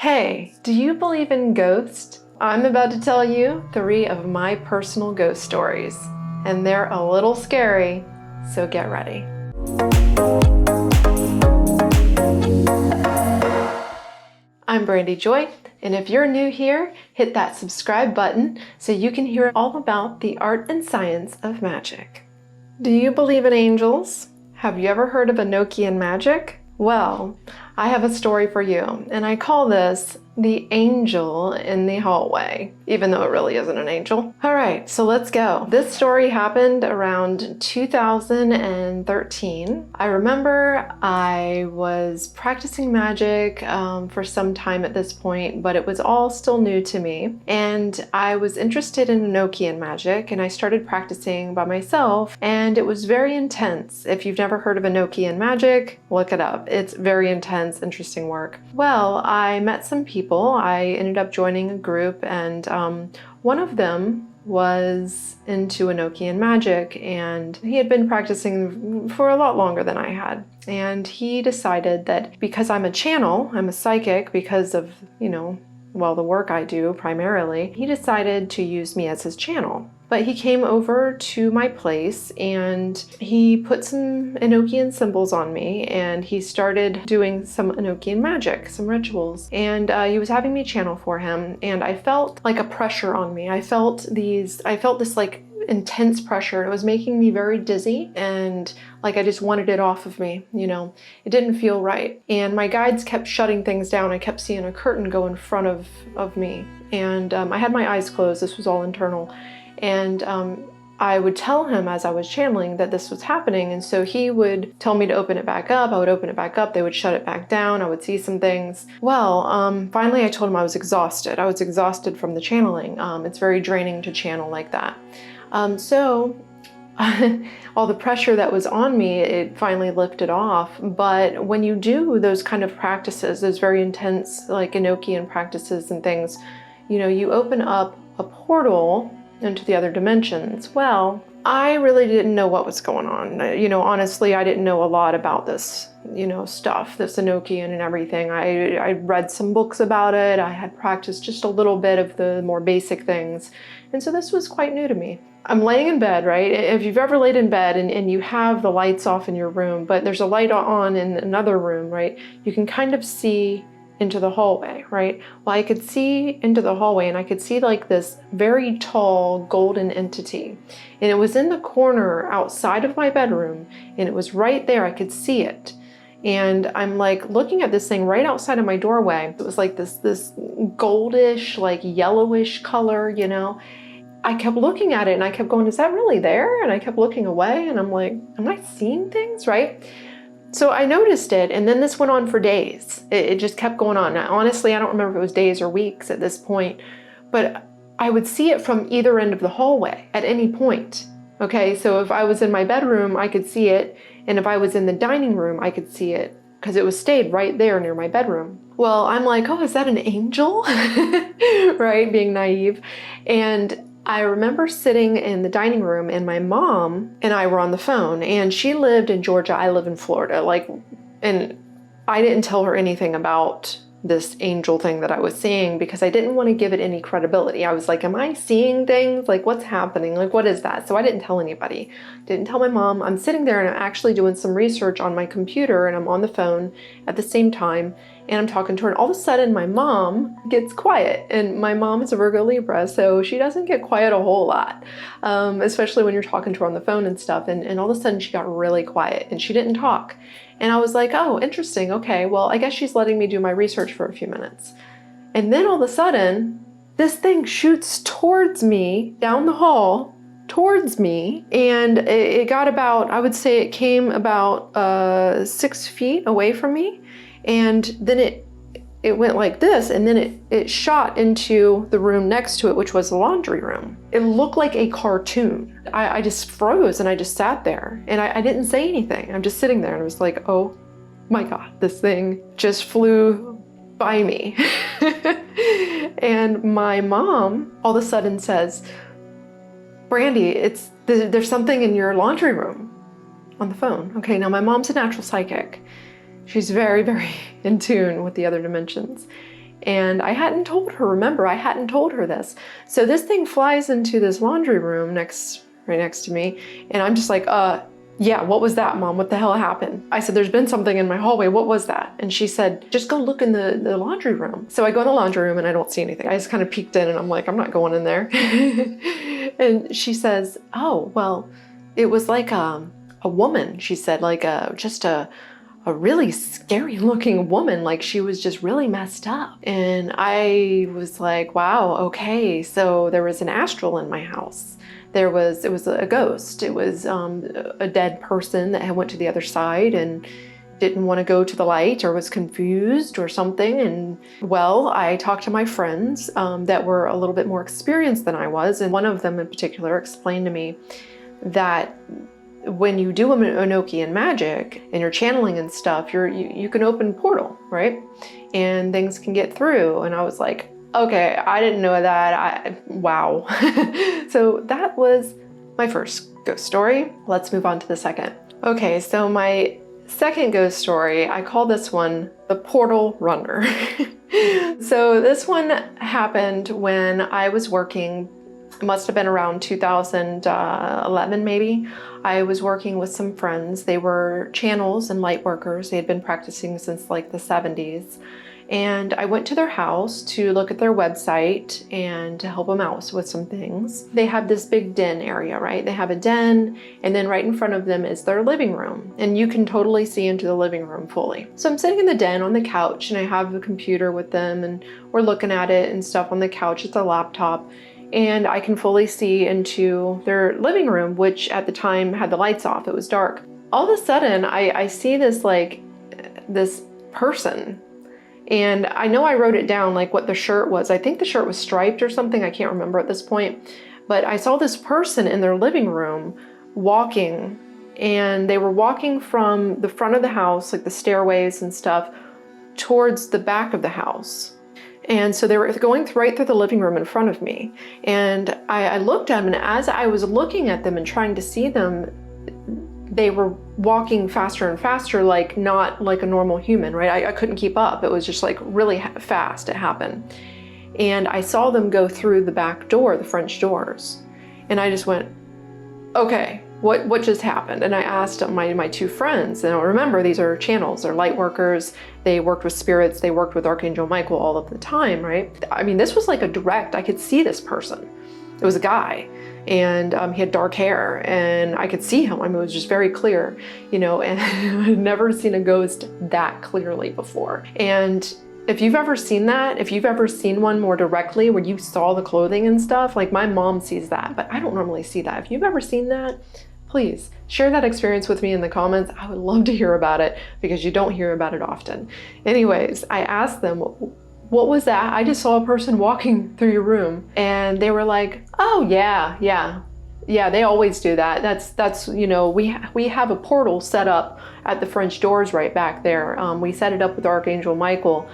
Hey, do you believe in ghosts? I'm about to tell you 3 of my personal ghost stories, and they're a little scary, so get ready. I'm Brandy Joy, and if you're new here, hit that subscribe button so you can hear all about the art and science of magic. Do you believe in angels? Have you ever heard of Enochian magic? Well, I have a story for you, and I call this the angel in the hallway, even though it really isn't an angel. All right, so let's go. This story happened around 2013. I remember I was practicing magic for some time at this point, but it was all still new to me. And I was interested in Enochian magic, and I started practicing by myself, and it was very intense. If you've never heard of Enochian magic, look it up. It's very intense, interesting work. Well, I met some people. I ended up joining a group, and one of them was into Enochian magic, and he had been practicing for a lot longer than I had. And he decided that because I'm a channel, I'm a psychic, because of, the work I do primarily, he decided to use me as his channel. But he came over to my place and he put some Enochian symbols on me, and he started doing some Enochian magic, some rituals. And he was having me channel for him, and I felt like a pressure on me. I felt this like intense pressure. It was making me very dizzy, and like I just wanted it off of me, It didn't feel right. And my guides kept shutting things down. I kept seeing a curtain go in front of me. And I had my eyes closed. This was all internal. And I would tell him as I was channeling that this was happening, and so he would tell me to open it back up. I would open it back up. They would shut it back down. I would see some things. Well, finally I told him I was exhausted. I was exhausted from the channeling. It's very draining to channel like that. So all the pressure that was on me, it finally lifted off. But when you do those kind of practices, those very intense, like Enochian practices and things, you open up a portal into the other dimensions. Well, I really didn't know what was going on. Honestly, I didn't know a lot about this, stuff, this Enochian and everything. I read some books about it. I had practiced just a little bit of the more basic things. And so this was quite new to me. I'm laying in bed, right? If you've ever laid in bed and you have the lights off in your room, but there's a light on in another room, right? You can kind of see into the hallway, right? Well, I could see into the hallway, and I could see like this very tall golden entity. And it was in the corner outside of my bedroom, and it was right there. I could see it. And I'm like looking at this thing right outside of my doorway. It was like this goldish, like yellowish color, I kept looking at it and I kept going, is that really there? And I kept looking away, and I'm like, am I seeing things, right? So I noticed it, and then this went on for days. It just kept going on. Now, honestly, I don't remember if it was days or weeks at this point, but I would see it from either end of the hallway at any point. Okay, so if I was in my bedroom, I could see it, and if I was in the dining room, I could see it, because it was stayed right there near my bedroom. Well, I'm like, oh, is that an angel? Right, being naive. And I remember sitting in the dining room, and my mom and I were on the phone, and she lived in Georgia. I live in Florida. And I didn't tell her anything about this angel thing that I was seeing, because I didn't want to give it any credibility. I was like, am I seeing things? Like, what's happening? Like, what is that? So I didn't tell anybody. Didn't tell my mom. I'm sitting there and I'm actually doing some research on my computer, and I'm on the phone at the same time, and I'm talking to her, and all of a sudden my mom gets quiet. And my mom is a Virgo Libra, so she doesn't get quiet a whole lot, especially when you're talking to her on the phone and stuff. And all of a sudden she got really quiet and she didn't talk. And I was like, oh, interesting. Okay, well, I guess she's letting me do my research for a few minutes. And then all of a sudden, this thing shoots towards me down the hall, towards me, and it got about, I would say it came about 6 feet away from me. And then it went like this, and then it shot into the room next to it, which was the laundry room. It looked like a cartoon. I just froze, and I just sat there, and I didn't say anything. I'm just sitting there, and I was like, oh my God, this thing just flew by me. And my mom all of a sudden says, Brandy, there's something in your laundry room, on the phone. Okay, now my mom's a natural psychic. She's very, very in tune with the other dimensions. And I hadn't told her, remember, I hadn't told her this. So this thing flies into this laundry room right next to me. And I'm just like, yeah, what was that, Mom? What the hell happened? I said, there's been something in my hallway. What was that? And she said, just go look in the laundry room. So I go in the laundry room and I don't see anything. I just kind of peeked in and I'm like, I'm not going in there. And she says, oh, well, it was like a woman. She said, like just a really scary looking woman, like she was just really messed up. And I was like, wow, okay, so there was an astral in my house. It was a ghost. It was a dead person that had went to the other side and didn't want to go to the light or was confused or something. And well, I talked to my friends that were a little bit more experienced than I was. And one of them in particular explained to me that when you do Enochian magic and you're channeling and stuff, you can open portal, right? And things can get through. And I was like, okay, I didn't know that. Wow. So that was my first ghost story. Let's move on to the second. Okay, so my second ghost story, I call this one the portal runner. So this one happened when I was working. It must have been around 2011 maybe. I was working with some friends. They were channels and light workers. They had been practicing since like the 70s. And I went to their house to look at their website and to help them out with some things. They have this big den area, right? They have a den, and then right in front of them is their living room. And you can totally see into the living room fully. So I'm sitting in the den on the couch and I have a computer with them and we're looking at it and stuff on the couch. It's a laptop. And I can fully see into their living room, which at the time had the lights off. It was dark. All of a sudden, I see this person. And I know I wrote it down, like what the shirt was. I think the shirt was striped or something. I can't remember at this point. But I saw this person in their living room walking. And they were walking from the front of the house, like the stairways and stuff, towards the back of the house. And so they were going right through the living room in front of me. And I looked at them, and as I was looking at them and trying to see them, they were walking faster and faster, like not like a normal human, right? I couldn't keep up. It was just like really fast, it happened. And I saw them go through the back door, the French doors. And I just went, okay, what just happened? And I asked my two friends, and remember, these are channels, they're light workers, they worked with spirits, they worked with Archangel Michael all of the time, right? I mean, this was like a direct, I could see this person. It was a guy, and he had dark hair, and I could see him. I mean, it was just very clear, you know, and I'd never seen a ghost that clearly before. And if you've ever seen that, if you've ever seen one more directly where you saw the clothing and stuff, like my mom sees that, but I don't normally see that. If you've ever seen that, please share that experience with me in the comments. I would love to hear about it because you don't hear about it often. Anyways, I asked them, what was that? I just saw a person walking through your room. And they were like, oh yeah, they always do that. That's you know, we have a portal set up at the French doors right back there. We set it up with Archangel Michael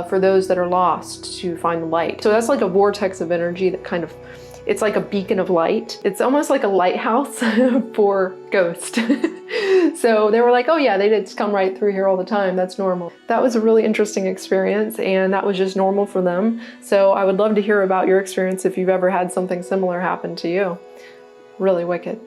for those that are lost to find the light. So that's like a vortex of energy that kind of, it's like a beacon of light. It's almost like a lighthouse for ghosts. So they were like, oh yeah, they just come right through here all the time. That's normal. That was a really interesting experience, and that was just normal for them. So I would love to hear about your experience if you've ever had something similar happen to you. Really wicked.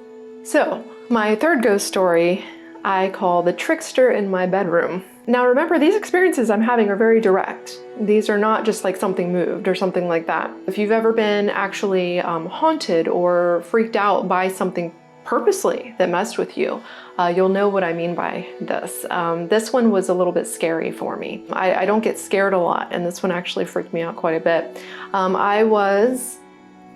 So my third ghost story, I call the Trickster in my bedroom. Now remember, these experiences I'm having are very direct. These are not just like something moved or something like that. If you've ever been actually haunted or freaked out by something purposely that messed with you, you'll know what I mean by this. This one was a little bit scary for me. I don't get scared a lot, and this one actually freaked me out quite a bit. I was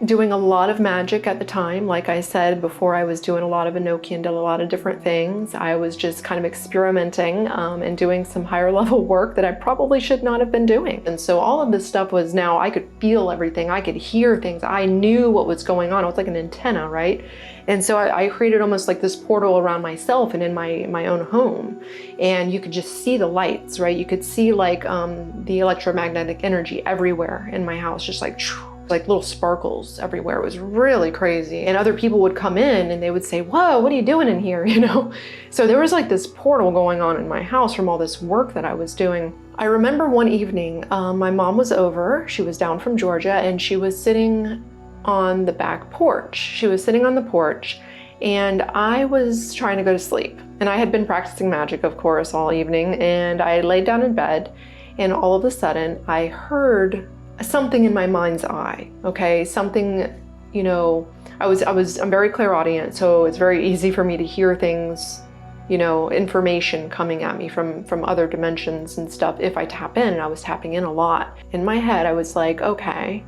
doing a lot of magic at the time. Like I said before, I was doing a lot of Enochian, did a lot of different things. I was just kind of experimenting and doing some higher level work that I probably should not have been doing. And so all of this stuff was, now I could feel everything. I could hear things. I knew what was going on. It was like an antenna, right? And so I created almost like this portal around myself and in my own home. And you could just see the lights, right? You could see like the electromagnetic energy everywhere in my house, just like little sparkles everywhere. It was really crazy. And other people would come in and they would say, whoa, what are you doing in here? You know? So there was like this portal going on in my house from all this work that I was doing. I remember one evening, my mom was over, she was down from Georgia, and she was sitting on the back porch. She was sitting on the porch, and I was trying to go to sleep. And I had been practicing magic, of course, all evening, and I laid down in bed, and all of a sudden, I heard something in my mind's eye, okay? Something, you know, I'm very clairaudient, so it's very easy for me to hear things, you know, information coming at me from other dimensions and stuff if I tap in, and I was tapping in a lot. In my head, I was like, okay,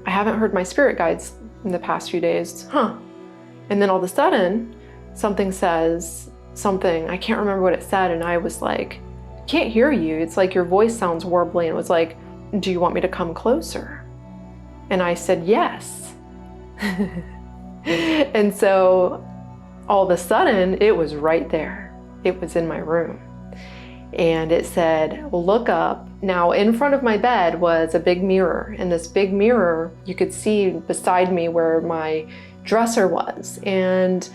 I haven't heard my spirit guides in the past few days, huh? And then all of a sudden, something says something, I can't remember what it said, and I was like, I can't hear you. It's like your voice sounds warbly, and it was like, do you want me to come closer? And I said, yes. And so all of a sudden, it was right there. It was in my room. And it said, look up. Now, in front of my bed was a big mirror. And this big mirror, you could see beside me where my dresser was. And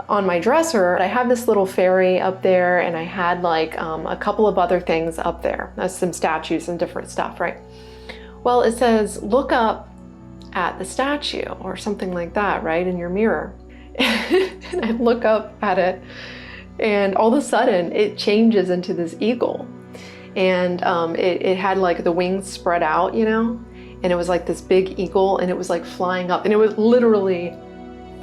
on my dresser, I had this little fairy up there, and I had like a couple of other things up there. Some statues and different stuff, right? Well, it says, look up at the statue or something like that, right, in your mirror. And I look up at it, and all of a sudden it changes into this eagle. And it had like the wings spread out, you know, and it was like this big eagle, and it was like flying up, and it was literally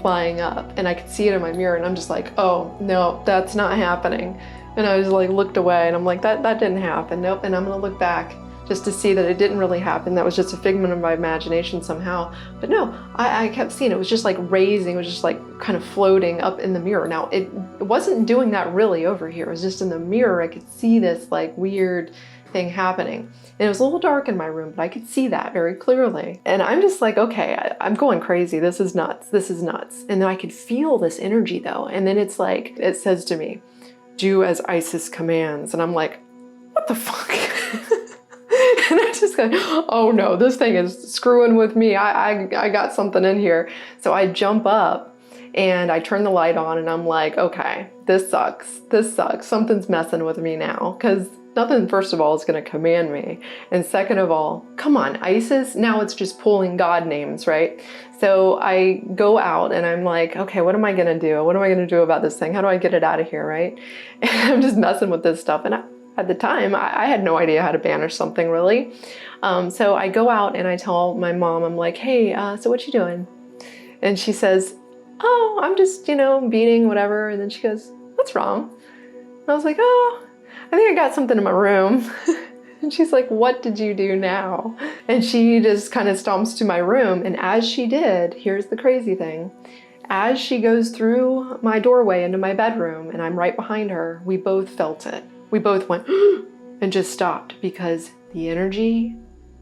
flying up, and I could see it in my mirror, and I'm just like, oh no, that's not happening. And I was like, looked away, and I'm like, that didn't happen, nope. And I'm gonna look back just to see that it didn't really happen. That was just a figment of my imagination somehow. But no, I kept seeing it. It was just like raising, it was just like kind of floating up in the mirror. Now, it wasn't doing that really over here. It was just in the mirror. I could see this like weird thing happening. And it was a little dark in my room, but I could see that very clearly. And I'm just like, okay, I'm going crazy. This is nuts. This is nuts. And then I could feel this energy though. And then it's like, it says to me, do as Isis commands. And I'm like, what the fuck? And I just go, oh no, this thing is screwing with me. I got something in here. So I jump up and I turn the light on, and I'm like, okay, this sucks. This sucks. Something's messing with me now, because nothing, first of all, is going to command me. And second of all, come on, Isis, now it's just pulling God names, right? So I go out and I'm like, okay, what am I going to do? What am I going to do about this thing? How do I get it out of here, right? And I'm just messing with this stuff. And at the time, I had no idea how to banish something really. So I go out and I tell my mom, I'm like, hey, so what you doing? And she says, oh, I'm just, you know, beating whatever. And then she goes, what's wrong? And I was like, oh, I think I got something in my room. And she's like, what did you do now? And she just kind of stomps to my room. And as she did, here's the crazy thing. As she goes through my doorway into my bedroom and I'm right behind her, we both felt it. We both went and just stopped, because the energy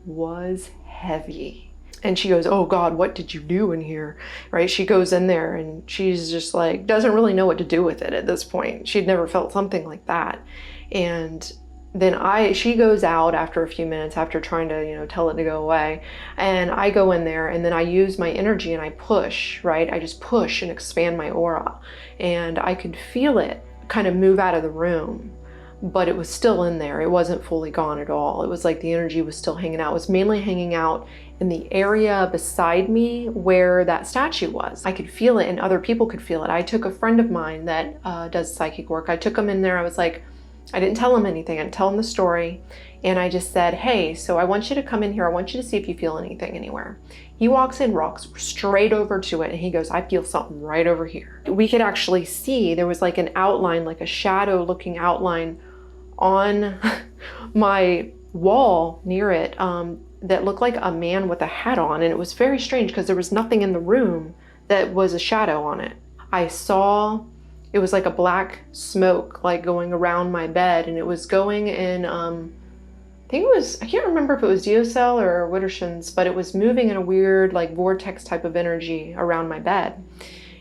was heavy. And she goes, oh God, what did you do in here? Right? She goes in there and she's just like, doesn't really know what to do with it at this point. She'd never felt something like that. And then she goes out after a few minutes, after trying to, you know, tell it to go away. And I go in there and then I use my energy and I push, right? I just push and expand my aura. And I could feel it kind of move out of the room, but it was still in there. It wasn't fully gone at all. It was like the energy was still hanging out. It was mainly hanging out in the area beside me where that statue was. I could feel it and other people could feel it. I took a friend of mine that does psychic work. I took him in there. I was like, I didn't tell him anything. I didn't tell him the story. And I just said, hey, so I want you to come in here. I want you to see if you feel anything anywhere. He walks in, walks straight over to it, and he goes, I feel something right over here. We could actually see there was like an outline, like a shadow looking outline on my wall near it that looked like a man with a hat on. And it was very strange because there was nothing in the room that was a shadow on it. I saw, it was like a black smoke like going around my bed, and it was going in, I think it was, I can't remember if it was Diocel or Widdershins, but it was moving in a weird like vortex type of energy around my bed.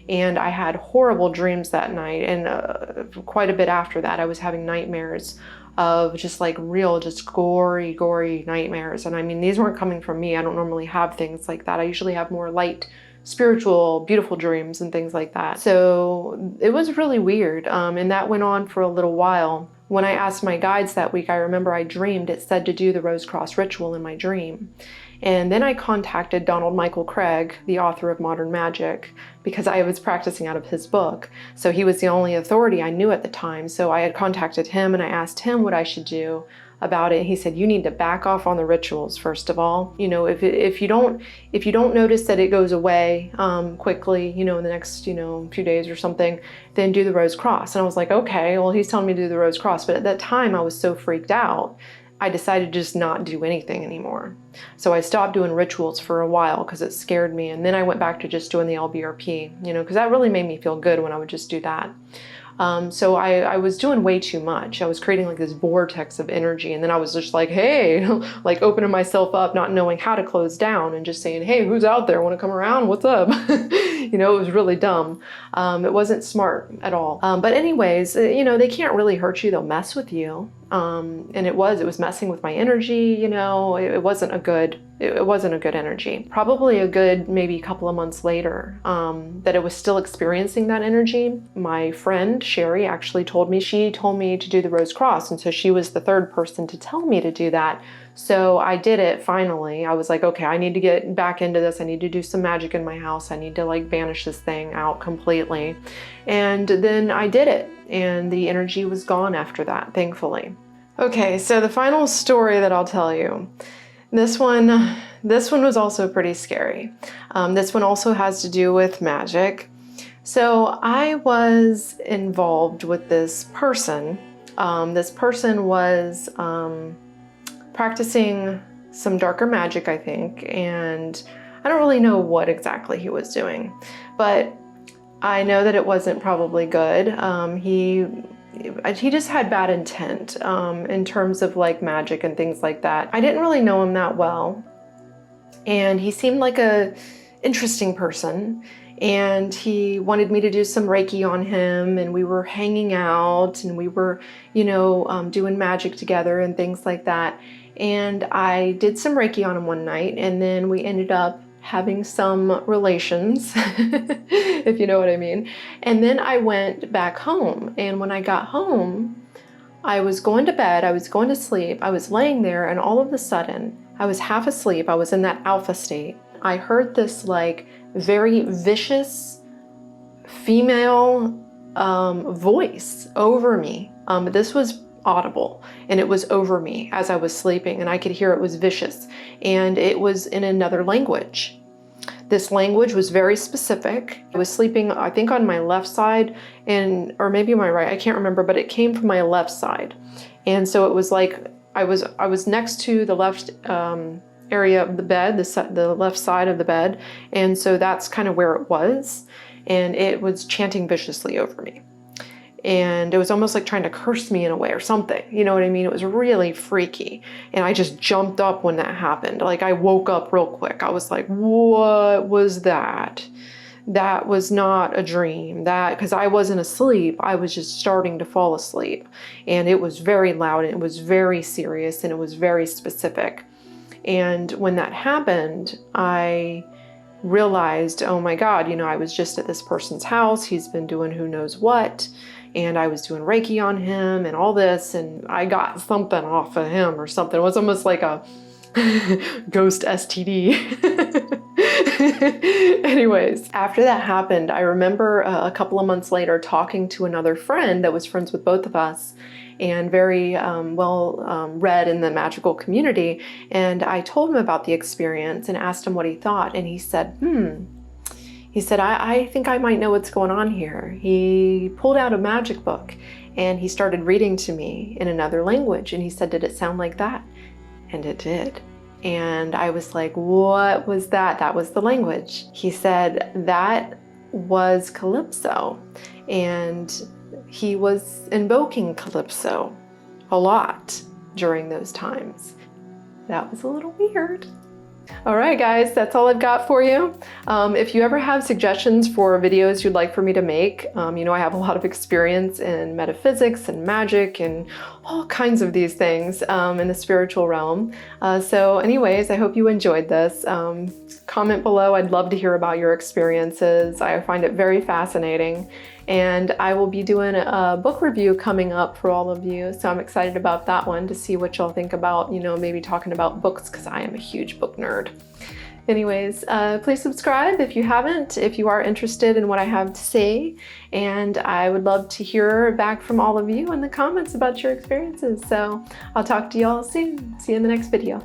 And I had horrible dreams that night, and quite a bit after that I was having nightmares of just like real, just gory nightmares. And I mean, these weren't coming from me. I don't normally have things like that. I usually have more light, spiritual, beautiful dreams and things like that. So it was really weird. And that went on for a little while. when I asked my guides that week, I remember I dreamed it said to do the Rose Cross ritual in my dream. And then I contacted Donald Michael Craig, the author of Modern Magic, because I was practicing out of his book. So he was the only authority I knew at the time. So I had contacted him and I asked him what I should do about it. He said, you need to back off on the rituals, first of all. You know, if you don't notice that it goes away quickly, you know, in the next, you know, few days or something, then do the Rose Cross. And I was like, okay, well, he's telling me to do the Rose Cross. But at that time I was so freaked out, I decided to just not do anything anymore. So I stopped doing rituals for a while because it scared me. And then I went back to just doing the LBRP, you know, because that really made me feel good when I would just do that. So I was doing way too much. I was creating like this vortex of energy, and then I was just like, hey, like opening myself up, not knowing how to close down, and just saying, hey, who's out there? Want to come around? What's up? You know, it was really dumb. It wasn't smart at all. But anyways, you know, they can't really hurt you. They'll mess with you. And it was messing with my energy, you know. It wasn't a good energy. Probably a good maybe couple of months later that it was still experiencing that energy. My friend Sherry actually told me to do the Rose Cross, and so she was the third person to tell me to do that. So I did it finally. I was like, okay, I need to get back into this. I need to do some magic in my house. I need to like banish this thing out completely. And then I did it, and the energy was gone after that, thankfully. Okay, so the final story that I'll tell you. This one was also pretty scary. This one also has to do with magic. So I was involved with this person. This person was practicing some darker magic, I think, and I don't really know what exactly he was doing, but I know that it wasn't probably good. He just had bad intent in terms of like magic and things like that. I didn't really know him that well, and he seemed like a interesting person, and he wanted me to do some Reiki on him, and we were hanging out, and we were, you know, doing magic together and things like that. And I did some Reiki on him one night, and then we ended up having some relations, if you know what I mean. And then I went back home, and when I got home, I was going to bed, I was going to sleep, I was laying there, and all of a sudden, I was half asleep, I was in that alpha state. I heard this like very vicious female voice over me. This was audible, and it was over me as I was sleeping, and I could hear it was vicious, and it was in another language. This language was very specific. I was sleeping, I think, on my left side, or maybe my right, I can't remember, but it came from my left side. And so it was like I was next to the left area of the bed, the left side of the bed, and so that's kind of where it was, and it was chanting viciously over me. And it was almost like trying to curse me in a way or something. You know what I mean? It was really freaky. And I just jumped up when that happened. Like I woke up real quick. I was like, what was that? That was not a dream. Because I wasn't asleep. I was just starting to fall asleep. And it was very loud, and it was very serious, and it was very specific. And when that happened, I realized, oh my God, you know, I was just at this person's house. He's been doing who knows what. And I was doing Reiki on him and all this, and I got something off of him or something. It was almost like a ghost STD. Anyways, after that happened, I remember a couple of months later talking to another friend that was friends with both of us and very read in the magical community. And I told him about the experience and asked him what he thought. And he said, He said, I think I might know what's going on here. He pulled out a magic book and he started reading to me in another language. And he said, did it sound like that? And it did. And I was like, what was that? That was the language. He said, that was Calypso. And he was invoking Calypso a lot during those times. That was a little weird. All right, guys, that's all I've got for you. If you ever have suggestions for videos you'd like for me to make, you know I have a lot of experience in metaphysics and magic and all kinds of these things in the spiritual realm. So anyways, I hope you enjoyed this. Comment below. I'd love to hear about your experiences. I find it very fascinating. And I will be doing a book review coming up for all of you, so I'm excited about that one to see what y'all think about, you know, maybe talking about books, because I am a huge book nerd. Anyways, please subscribe if you haven't, if you are interested in what I have to say, and I would love to hear back from all of you in the comments about your experiences. So I'll talk to y'all soon. See you in the next video.